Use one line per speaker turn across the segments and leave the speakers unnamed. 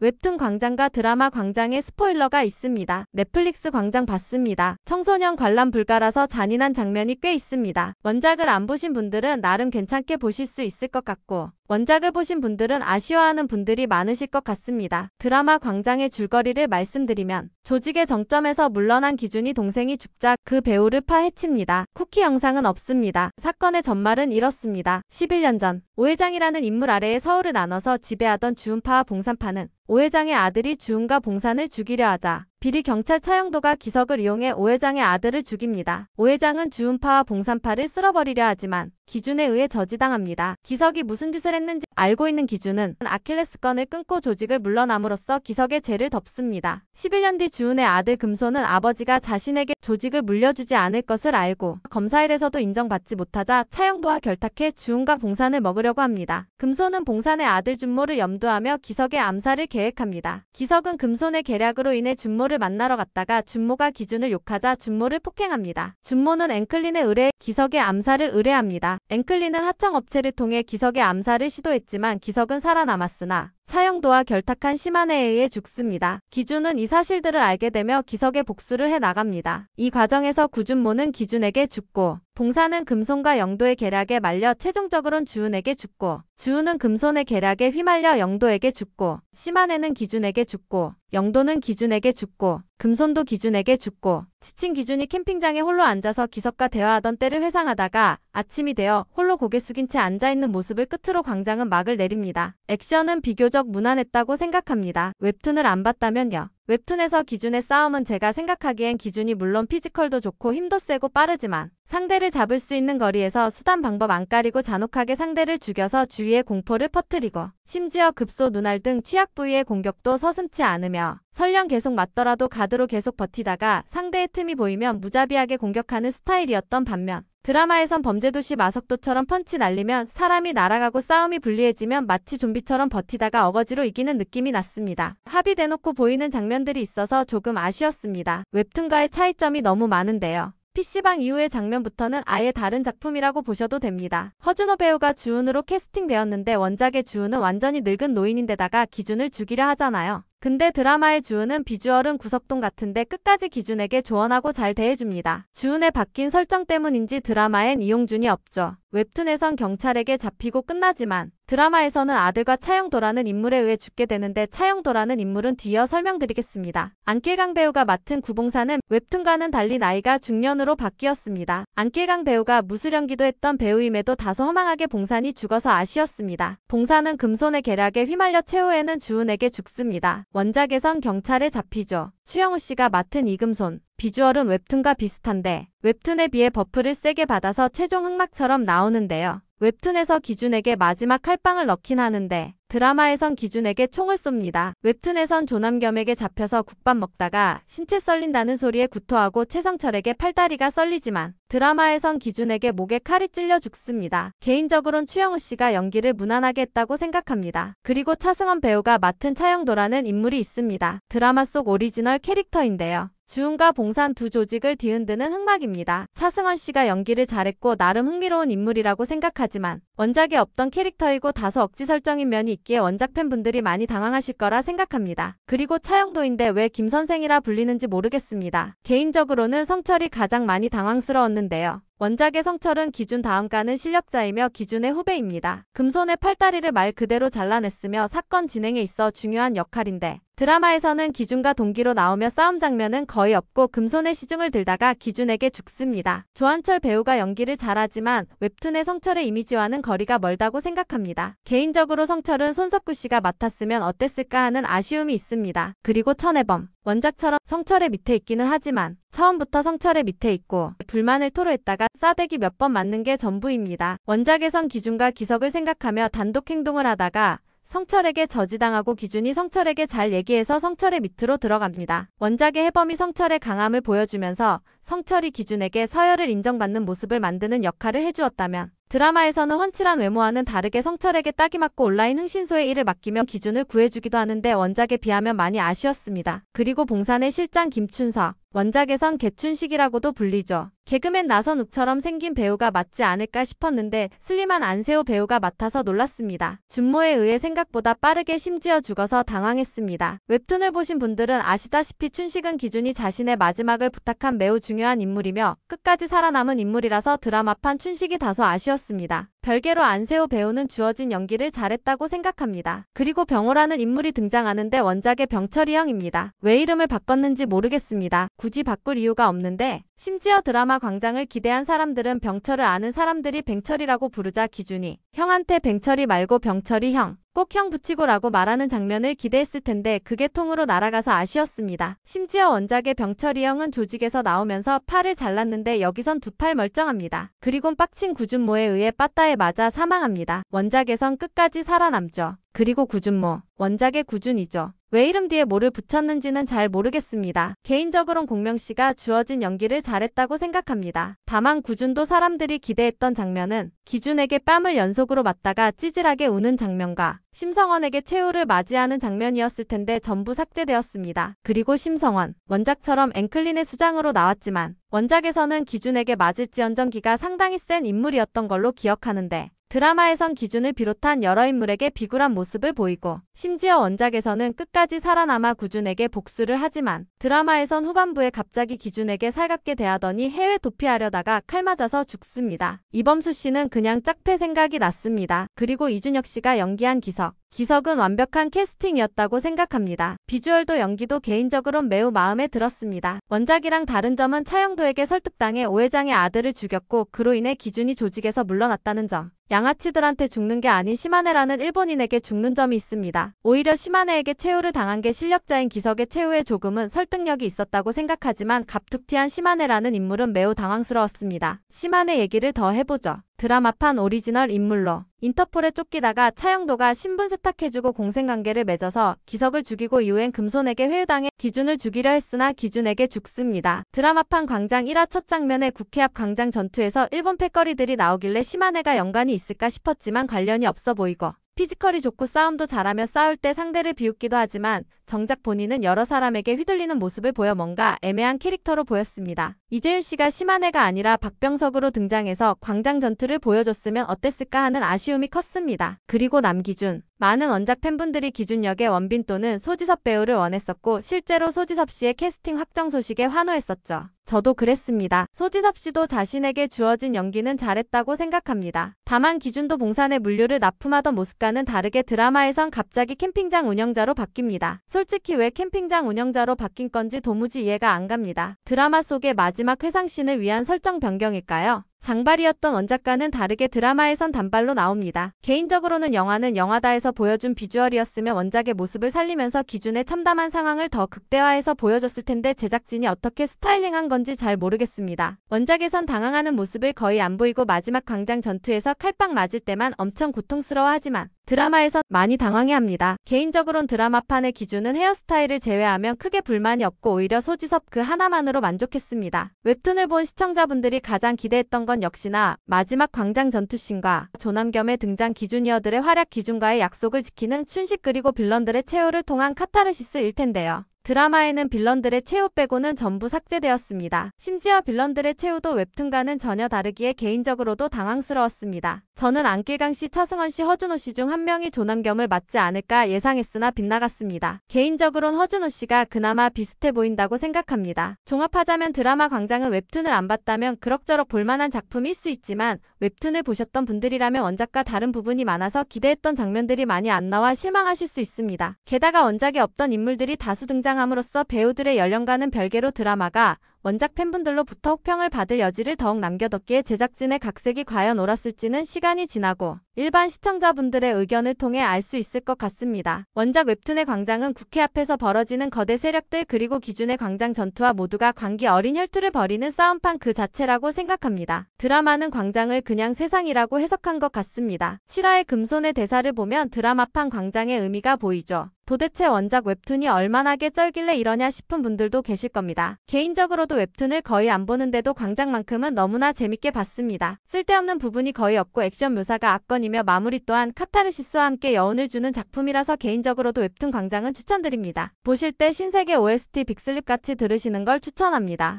웹툰 광장과 드라마 광장에 스포일러가 있습니다. 넷플릭스 광장 봤습니다. 청소년 관람 불가라서 잔인한 장면이 꽤 있습니다. 원작을 안 보신 분들은 나름 괜찮게 보실 수 있을 것 같고, 원작을 보신 분들은 아쉬워하는 분들이 많으실 것 같습니다. 드라마 광장의 줄거리를 말씀드리면, 조직의 정점에서 물러난 기준이 동생이 죽자 그 배우를 파헤칩니다. 쿠키 영상은 없습니다. 사건의 전말은 이렇습니다. 11년 전 오 회장이라는 인물 아래에 서울을 나눠서 지배하던 주은파와 봉산파는 오 회장의 아들이 주은과 봉산을 죽이려 하자 비리 경찰 차영도가 기석을 이용해 오 회장의 아들을 죽입니다. 오 회장은 주은파와 봉산파를 쓸어버리려 하지만 기준에 의해 저지당합니다. 기석이 무슨 짓을 했는지 알고 있는 기준은 아킬레스건을 끊고 조직을 물러남으로써 기석의 죄를 덮습니다. 11년 뒤 주은의 아들 금소는 아버지가 자신에게 조직을 물려주지 않을 것을 알고 검사일에서도 인정받지 못하자 차영도와 결탁해 주은과 봉산을 먹으려고 합니다. 금소는 봉산의 아들 준모를 염두하며 기석의 암살을 계획합니다. 기석은 금손의 계략으로 인해 준모를 만나러 갔다가 준모가 기준을 욕하자 준모를 폭행합니다. 준모는 앵클린에 의뢰해 기석의 암살을 의뢰합니다. 앵클린은 하청업체를 통해 기석의 암살을 시도했지만 기석은 살아남았으나 차영도와 결탁한 심한에 의해 죽습니다. 기준은 이 사실들을 알게 되며 기석의 복수를 해 나갑니다. 이 과정에서 구준모는 기준에게 죽고, 봉산은 금손과 영도의 계략에 말려 최종적으론 주은에게 죽고, 주은은 금손의 계략에 휘말려 영도에게 죽고, 심한에는 기준에게 죽고, 영도는 기준에게 죽고, 금손도 기준에게 죽고, 지친 기준이 캠핑장에 홀로 앉아서 기석과 대화하던 때를 회상하다가 아침이 되어 홀로 고개 숙인 채 앉아있는 모습을 끝으로 광장은 막을 내립니다. 액션은 비교적 무난했다고 생각합니다. 웹툰을 안 봤다면요. 웹툰에서 기준의 싸움은 제가 생각하기엔 기준이 물론 피지컬도 좋고 힘도 세고 빠르지만 상대를 잡을 수 있는 거리에서 수단 방법 안 가리고 잔혹하게 상대를 죽여서 주위에 공포를 퍼뜨리고 심지어 급소 눈알 등 취약 부위의 공격도 서슴지 않으며 설령 계속 맞더라도 가드로 계속 버티다가 상대의 틈이 보이면 무자비하게 공격하는 스타일이었던 반면 드라마에선 범죄도시 마석도처럼 펀치 날리면 사람이 날아가고 싸움이 불리해지면 마치 좀비처럼 버티다가 어거지로 이기는 느낌이 났습니다. 합의돼놓고 보이는 장면들이 있어서 조금 아쉬웠습니다. 웹툰과의 차이점이 너무 많은데요. PC방 이후의 장면부터는 아예 다른 작품이라고 보셔도 됩니다. 허준호 배우가 주은으로 캐스팅되었는데 원작의 주은은 완전히 늙은 노인인데다가 기준을 죽이려 하잖아요. 근데 드라마의 주은은 비주얼은 구석동 같은데 끝까지 기준에게 조언하고 잘 대해줍니다. 주은의 바뀐 설정 때문인지 드라마엔 이용준이 없죠. 웹툰에선 경찰에게 잡히고 끝나지만 드라마에서는 아들과 차영도라는 인물에 의해 죽게 되는데 차영도라는 인물은 뒤이어 설명드리겠습니다. 안길강 배우가 맡은 구봉사는 웹툰과는 달리 나이가 중년으로 바뀌었습니다. 안길강 배우가 무술연기도 했던 배우임에도 다소 허망하게 봉산이 죽어서 아쉬웠습니다. 봉산은 금손의 계략에 휘말려 최후에는 주은에게 죽습니다. 원작에선 경찰에 잡히죠. 추영우 씨가 맡은 이금손. 비주얼은 웹툰과 비슷한데 웹툰에 비해 버프를 세게 받아서 최종 흑막처럼 나오는데요. 웹툰에서 기준에게 마지막 칼빵을 넣긴 하는데 드라마에선 기준에게 총을 쏩니다. 웹툰에선 조남겸에게 잡혀서 국밥 먹다가 신체 썰린다는 소리에 구토하고 최성철에게 팔다리가 썰리지만 드라마에선 기준에게 목에 칼이 찔려 죽습니다. 개인적으론 추영우 씨가 연기를 무난하게 했다고 생각합니다. 그리고 차승원 배우가 맡은 차영도라는 인물이 있습니다. 드라마 속 오리지널 캐릭터인데요. 주은과 봉산 두 조직을 뒤흔드는 흑막입니다. 차승원 씨가 연기를 잘했고 나름 흥미로운 인물이라고 생각하지만 원작에 없던 캐릭터이고 다소 억지 설정인 면이 있기에 원작 팬분들이 많이 당황하실 거라 생각합니다. 그리고 차영도인데 왜 김선생이라 불리는지 모르겠습니다. 개인적으로는 성철이 가장 많이 당황스러웠는데요. 원작의 성철은 기준 다음가는 실력자이며 기준의 후배입니다. 금손의 팔다리를 말 그대로 잘라냈으며 사건 진행에 있어 중요한 역할인데 드라마에서는 기준과 동기로 나오며 싸움 장면은 거의 없고 금손의 시중을 들다가 기준에게 죽습니다. 조한철 배우가 연기를 잘하지만 웹툰의 성철의 이미지와는 거리가 멀다고 생각합니다. 개인적으로 성철은 손석구 씨가 맡았으면 어땠을까 하는 아쉬움이 있습니다. 그리고 천혜범. 원작처럼 성철의 밑에 있기는 하지만 처음부터 성철의 밑에 있고 불만을 토로했다가 싸대기 몇 번 맞는 게 전부입니다. 원작에선 기준과 기석을 생각하며 단독 행동을 하다가 성철에게 저지당하고 기준이 성철에게 잘 얘기해서 성철의 밑으로 들어갑니다. 원작의 해범이 성철의 강함을 보여주면서 성철이 기준에게 서열을 인정받는 모습을 만드는 역할을 해주었다면 드라마에서는 훤칠한 외모와는 다르게 성철에게 딱이 맞고 온라인 흥신소의 일을 맡기며 기준을 구해주기도 하는데 원작에 비하면 많이 아쉬웠습니다. 그리고 봉산의 실장 김춘석. 원작에선 개춘식이라고도 불리죠. 개그맨 나선욱처럼 생긴 배우가 맞지 않을까 싶었는데 슬림한 안세호 배우가 맡아서 놀랐습니다. 준모에 의해 생각보다 빠르게 심지어 죽어서 당황했습니다. 웹툰을 보신 분들은 아시다시피 춘식은 기준이 자신의 마지막을 부탁한 매우 중요한 인물이며 끝까지 살아남은 인물이라서 드라마판 춘식이 다소 아쉬웠습니다. 별개로 안세호 배우는 주어진 연기를 잘했다고 생각합니다. 그리고 병호라는 인물이 등장하는데 원작의 병철이 형입니다. 왜 이름을 바꿨는지 모르겠습니다. 굳이 바꿀 이유가 없는데 심지어 드라마 광장을 기대한 사람들은 병철을 아는 사람들이 뱅철이라고 부르자 기준이 형한테 뱅철이 말고 병철이 형, 꼭 형 붙이고 라고 말하는 장면을 기대했을 텐데 그게 통으로 날아가서 아쉬웠습니다. 심지어 원작의 병철이 형은 조직에서 나오면서 팔을 잘랐는데 여기선 두 팔 멀쩡합니다. 그리곤 빡친 구준모에 의해 빠따에 맞아 사망합니다. 원작에선 끝까지 살아남죠. 그리고 구준모, 원작의 구준이죠. 왜 이름 뒤에 뭐를 붙였는지는 잘 모르겠습니다. 개인적으론 공명씨가 주어진 연기를 잘했다고 생각합니다. 다만 구준도 사람들이 기대했던 장면은 기준에게 뺨을 연속으로 맞다가 찌질하게 우는 장면과 심성원에게 최후를 맞이하는 장면이었을 텐데 전부 삭제되었습니다. 그리고 심성원, 원작처럼 앵클린의 수장으로 나왔지만 원작에서는 기준에게 맞을지언정 기가 상당히 센 인물이었던 걸로 기억하는데 드라마에선 기준을 비롯한 여러 인물에게 비굴한 모습을 보이고 심지어 원작에서는 끝까지 살아남아 구준에게 복수를 하지만 드라마에선 후반부에 갑자기 기준에게 살갑게 대하더니 해외 도피하려다가 칼 맞아서 죽습니다. 이범수 씨는 그냥 짝패 생각이 났습니다. 그리고 이준혁 씨가 연기한 기석은 완벽한 캐스팅이었다고 생각합니다. 비주얼도 연기도 개인적으론 매우 마음에 들었습니다. 원작이랑 다른 점은 차영도에게 설득당해 오회장의 아들을 죽였고 그로 인해 기준이 조직에서 물러났다는 점. 양아치들한테 죽는 게 아닌 시마네라는 일본인에게 죽는 점이 있습니다. 오히려 시마네에게 최후를 당한 게 실력자인 기석의 최후에 조금은 설득력이 있었다고 생각하지만 갑툭튀한 시마네라는 인물은 매우 당황스러웠습니다. 시마네 얘기를 더 해보죠. 드라마판 오리지널 인물로 인터폴에 쫓기다가 차영도가 신분 세탁해주고 공생관계를 맺어서 기석을 죽이고 이후엔 금손에게 회유당해 기준을 죽이려 했으나 기준에게 죽습니다. 드라마판 광장 1화 첫 장면의 국회 앞 광장 전투에서 일본 패거리들이 나오길래 시마네가 연관이 있을까 싶었지만 관련이 없어 보이고 피지컬이 좋고 싸움도 잘하며 싸울 때 상대를 비웃기도 하지만 정작 본인은 여러 사람에게 휘둘리는 모습을 보여 뭔가 애매한 캐릭터로 보였습니다. 이재윤 씨가 시마네가 아니라 박병석으로 등장해서 광장 전투를 보여줬으면 어땠을까 하는 아쉬움이 컸습니다. 그리고 남기준. 많은 원작 팬분들이 기준 역의 원빈 또는 소지섭 배우를 원했었고 실제로 소지섭 씨의 캐스팅 확정 소식에 환호했었죠. 저도 그랬습니다. 소지섭 씨도 자신에게 주어진 연기는 잘했다고 생각합니다. 다만 기준도 봉산의 물류를 납품하던 모습과는 다르게 드라마에선 갑자기 캠핑장 운영자로 바뀝니다. 솔직히 왜 캠핑장 운영자로 바뀐 건지 도무지 이해가 안 갑니다. 드라마 속의 마지막 회상씬을 위한 설정 변경일까요? 장발이었던 원작과는 다르게 드라마에선 단발로 나옵니다. 개인적으로는 영화는 영화다에서 보여준 비주얼이었으면 원작의 모습을 살리면서 기준의 참담한 상황을 더 극대화해서 보여줬을 텐데 제작진이 어떻게 스타일링한 건지 잘 모르겠습니다. 원작에선 당황하는 모습을 거의 안 보이고 마지막 광장 전투에서 칼빵 맞을 때만 엄청 고통스러워하지만 드라마에선 많이 당황해합니다. 개인적으론 드라마판의 기준은 헤어스타일을 제외하면 크게 불만이 없고 오히려 소지섭 그 하나만으로 만족했습니다. 웹툰을 본 시청자분들이 가장 기대했던 건 역시나 마지막 광장 전투씬과 조남겸의 등장 기준이어들의 활약 기준과의 약속을 지키는 춘식 그리고 빌런들의 최후를 통한 카타르시스일 텐데요. 드라마에는 빌런들의 최후 빼고는 전부 삭제되었습니다. 심지어 빌런들의 최후도 웹툰과는 전혀 다르기에 개인적으로도 당황스러웠습니다. 저는 안길강씨, 차승원씨, 허준호씨 중 한 명이 조남겸을 맡지 않을까 예상했으나 빗나갔습니다. 개인적으론 허준호씨가 그나마 비슷해 보인다고 생각합니다. 종합하자면 드라마 광장은 웹툰을 안 봤다면 그럭저럭 볼만한 작품일 수 있지만 웹툰을 보셨던 분들이라면 원작과 다른 부분이 많아서 기대했던 장면들이 많이 안 나와 실망하실 수 있습니다. 게다가 원작에 없던 인물들이 다수 등장함으로써 배우들의 연령과는 별개로 드라마가 원작 팬분들로부터 혹평을 받을 여지를 더욱 남겨뒀기에 제작진의 각색이 과연 옳았을지는 시간이 지나고 일반 시청자분들의 의견을 통해 알 수 있을 것 같습니다. 원작 웹툰의 광장은 국회 앞에서 벌어지는 거대 세력들 그리고 기준의 광장 전투와 모두가 광기 어린 혈투를 벌이는 싸움판 그 자체라고 생각합니다. 드라마는 광장을 그냥 세상이라고 해석한 것 같습니다. 7화의 금손의 대사를 보면 드라마판 광장의 의미가 보이죠. 도대체 원작 웹툰이 얼마나게 쩔길래 이러냐 싶은 분들도 계실 겁니다. 개인적으로도 웹툰을 거의 안 보는데도 광장만큼은 너무나 재밌게 봤습니다. 쓸데없는 부분이 거의 없고 액션 묘사가 압권이며 마무리 또한 카타르시스와 함께 여운을 주는 작품이라서 개인적으로도 웹툰 광장은 추천드립니다. 보실 때 신세계 OST 빅슬립 같이 들으시는 걸 추천합니다.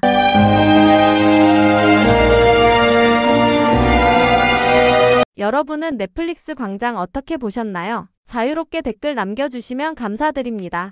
여러분은 넷플릭스 광장 어떻게 보셨나요? 자유롭게 댓글 남겨주시면 감사드립니다.